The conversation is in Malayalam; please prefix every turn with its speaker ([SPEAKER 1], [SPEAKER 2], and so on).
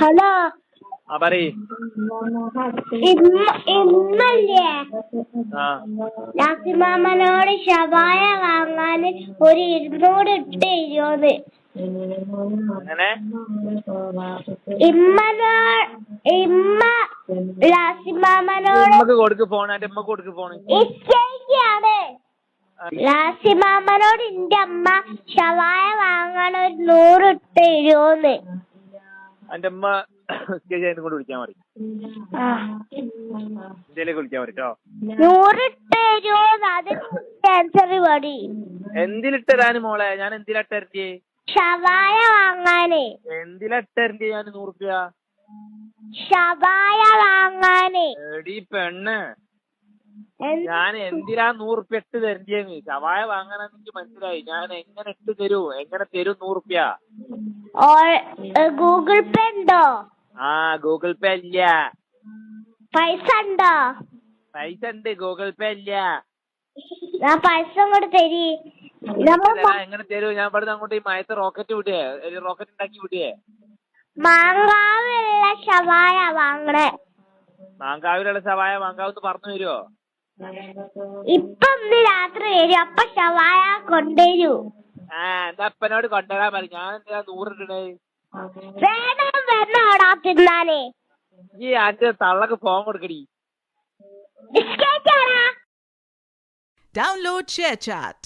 [SPEAKER 1] ഹലോ
[SPEAKER 2] പറയ്.
[SPEAKER 1] ഇന്നല്ലേ നാസിമാമനോട് ഷവായ വാങ്ങാൻ ഒരു 200 ഇട്ട് തരുമോന്ന്.
[SPEAKER 2] അങ്ങനെ
[SPEAKER 1] ഇമ്മ ലാസിമാമനോട്
[SPEAKER 2] ഉമ്മക്ക് കൊടുക്ക് ഫോൺ. എന്റെ ഉമ്മക്ക് കൊടുക്ക് ഫോണ്.
[SPEAKER 1] ഇച്ചയാണ് ലാസിമാമനോട് എന്റെ അമ്മ ഷവായ വാങ്ങാൻ ഒരു 100 ഇട്ട് തരുമോന്ന്.
[SPEAKER 2] എന്റെ ഉമ്മ കൊണ്ട് വിളിക്കാൻ മതി. ഇന്ത്യയിലേക്ക് വിളിക്കാൻ പറ്റോ?
[SPEAKER 1] 100 ഇട്ട് തരുമോന്ന്. അത് ക്യാൻസർ പടി.
[SPEAKER 2] എന്തിലിട്ടരാന് മോളെ? ഞാൻ എന്തിലിട്ടരണ്ടേ?
[SPEAKER 1] ഷവായ വാങ്ങാന്.
[SPEAKER 2] എന്തിലിട്ടരണ്ടേ ഞാൻ 100 റുപ്യ?
[SPEAKER 1] ഷവായ വാങ്ങാന്.
[SPEAKER 2] എടീ പെണ്ണ്, ഞാൻ എന്തിനാ 100 റുപ്യ ഇട്ട് തരണ്ടേന്ന്? ഷവായ വാങ്ങാനാന്ന് എനിക്ക് മനസ്സിലായി. ഞാൻ എങ്ങനെ ഇട്ട് തരൂ? എങ്ങനെ തരും 100 റുപ്യ?
[SPEAKER 1] ഗൂഗിൾ പേ ഉണ്ടോ?
[SPEAKER 2] ഗൂഗിൾ പേ ഇല്ല.
[SPEAKER 1] പൈസ ഉണ്ടോ?
[SPEAKER 2] പൈസ ഉണ്ട്, ഗൂഗിൾ പേ ഇല്ല.
[SPEAKER 1] ഞാൻ പൈസ അങ്ങോട്ട് തരി.
[SPEAKER 2] എങ്ങനെ തരൂ? ഞാൻ ഇവിടുന്ന് അങ്ങോട്ട് ഈ മയത്ത് റോക്കറ്റ് വിടേ? റോക്കറ്റ് ഉണ്ടാക്കി വിടേ?
[SPEAKER 1] മാങ്കാവിലുള്ള ഷവായ വാങ്ങണേ.
[SPEAKER 2] മാങ്കാവിലുള്ള ഷവായ മാങ്കാവെന്ന് പറഞ്ഞു തരുമോ?
[SPEAKER 1] ഇപ്പൊ ഇന്ന് രാത്രി വരും. അപ്പൊ ഷവായ കൊണ്ടുവരൂ.
[SPEAKER 2] എന്റെ അപ്പനോട് കൊണ്ടുവരാൻ പറയും. ഞാൻ എന്തിനാ 100 ഇടണേ?
[SPEAKER 1] വേണം വരണോടാ തിന്നാനേ.
[SPEAKER 2] ഈ അന്റെ തള്ളക്ക് ഫോൺ കൊടുക്കടി.
[SPEAKER 3] Download ShareChat.